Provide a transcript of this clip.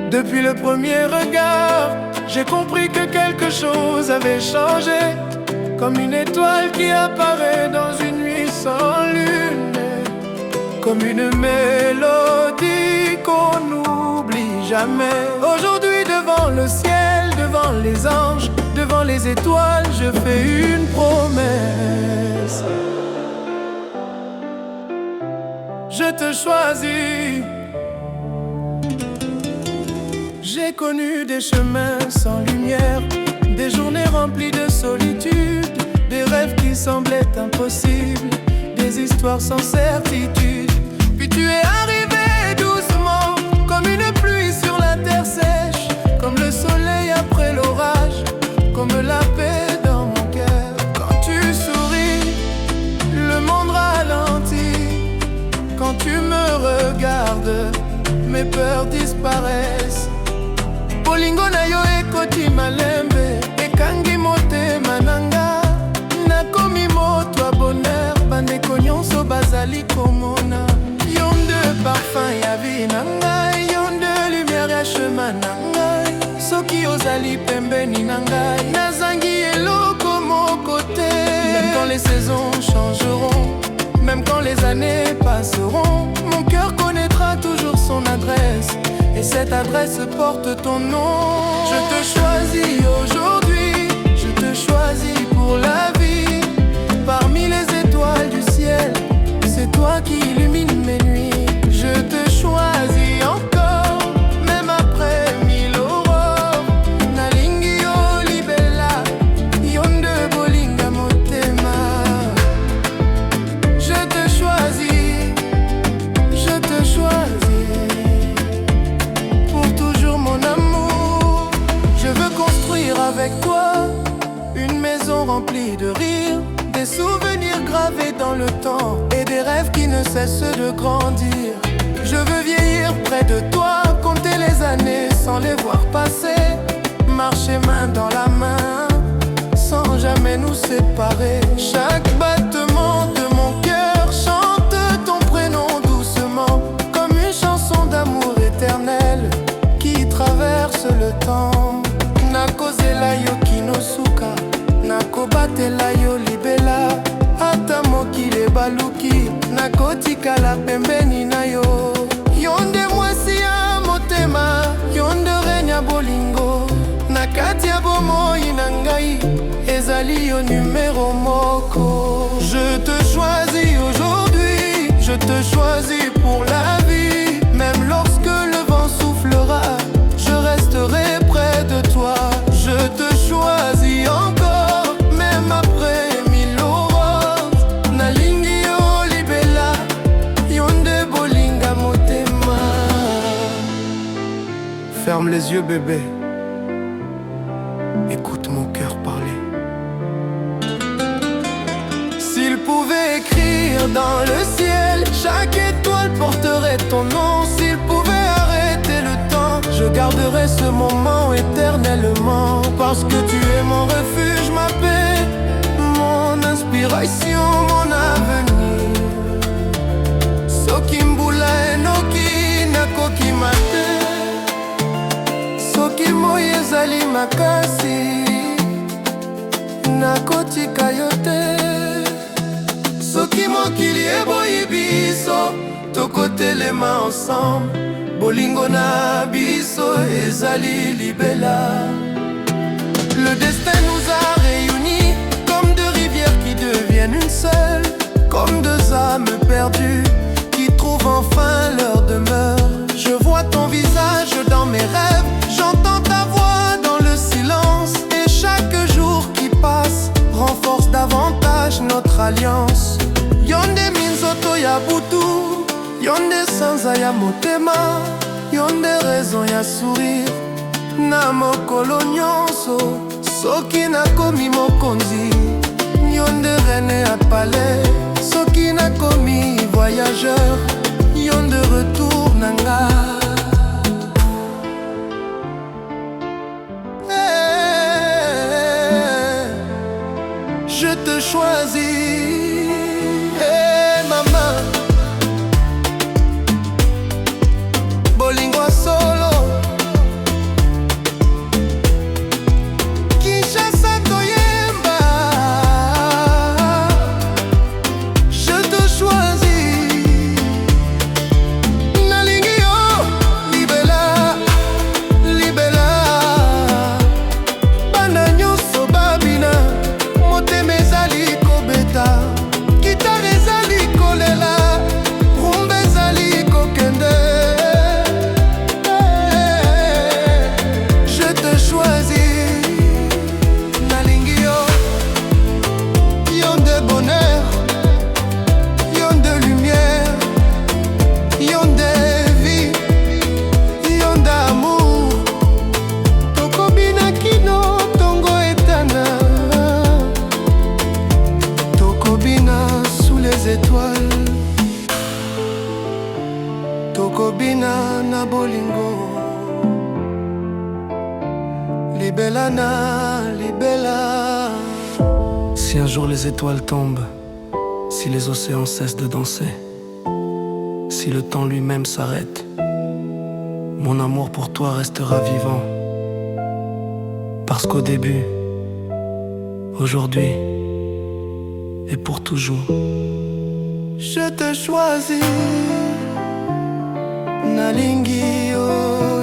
Depuis le premier regard, j'ai compris que quelque chose avait changé. Comme une étoile qui apparaît dans une nuit sans lune, comme une mélodie qu'on n'oublie jamais. Aujourd'hui devant le ciel, devant les anges, devant les étoiles, je fais une promesse. Je te choisis. J'ai connu des chemins sans lumière, des journées remplies de solitude, des rêves qui semblaient impossibles, des histoires sans certitude. Puis tu es arrivé doucement, comme une pluie sur la terre sèche, comme le soleil après l'orage, comme la paix dans mon cœur. Quand tu souris, le monde ralentit. Quand tu me regardes, mes peurs disparaissent. Bolingo na yo ekoti malembe, ekangi motema nanga. Nakomi moto ya bonheur, bandeko nyonso bazali komona. Yo nde parfum ya vie na ngai, yo nde lumière ya chemin na ngai. Soki ozali pembeni na ngai, nazangi eloko moko te. Même quand les saisons changeront, même quand les années passeront, mon cœur connaîtra toujours son adresse. Et cette adresse porte ton nom. Je te choisis aujourd'hui, je te choisis pour la vie. Parmi les étoiles du ciel, c'est toi qui illumines mes nuits. Je te choisis encore, même après 1000 aurores. Nalingi yo libella, yonde bolinga motema. Je te choisis, je te choisis. Avec toi, une maison remplie de rires, des souvenirs gravés dans le temps et des rêves qui ne cessent de grandir. Je veux vieillir près de toi, compter les années sans les voir passer, marcher main dans la main, sans jamais nous séparer. Chaque battement de mon cœur chante ton prénom doucement, comme une chanson d'amour éternel qui traverse le temps. Nakozela yo kinosuka, nakobatela yo libela. Ata mokili baluki, nakotikala pembeni na yo. Yonde mwasi ya motema, yonde reine ya bolingo. Nakati ya bomoi na ngai, ezali yo numéro moko. Je te choisis aujourd'hui, je te choisis pour la vie. Même lorsque le vent soufflera, je resterai près de toi. Je te choisis encore, même après 1000 aurores. Nalingi yo libella, yonde bolinga motema. Ferme les yeux bébé, écoute mon cœur parler. S'il pouvait écrire dans le ciel, chaque étoile porterait ton nom. S'il pouvait arrêter le temps, je garderai ce moment éternellement. Parce que tu es mon refuge, ma paix, mon inspiration, mon avenir. Soki mbula enoki nakoki mate, soki moi ezali makasi, nakotika yo te. Soki mokili eboyi biso, tokotelema ensemble. Bolingo na biso ezali libella. Le destin nous a réunis, comme deux rivières qui deviennent une seule, comme deux âmes perdues qui trouvent enfin leur demeure. Je vois ton visage dans mes rêves, j'entends ta voix dans le silence. Et chaque jour qui passe renforce davantage notre alliance. Yonde minzoto ya butu, yonde sanza ya motema, yonde raison ya sourire. Na mokolo nyonso, soki nakomi mokonzi, yonde reine ya palais. Soki nakomi voyageur, yonde retour nanga. Je te choisis, maman. Bolingo solo, na bolingo. Libellana, libella. Si un jour les étoiles tombent, si les océans cessent de danser, si le temps lui-même s'arrête, mon amour pour toi restera vivant. Parce qu'au début, aujourd'hui et pour toujours, je te choisis, nalingi yo.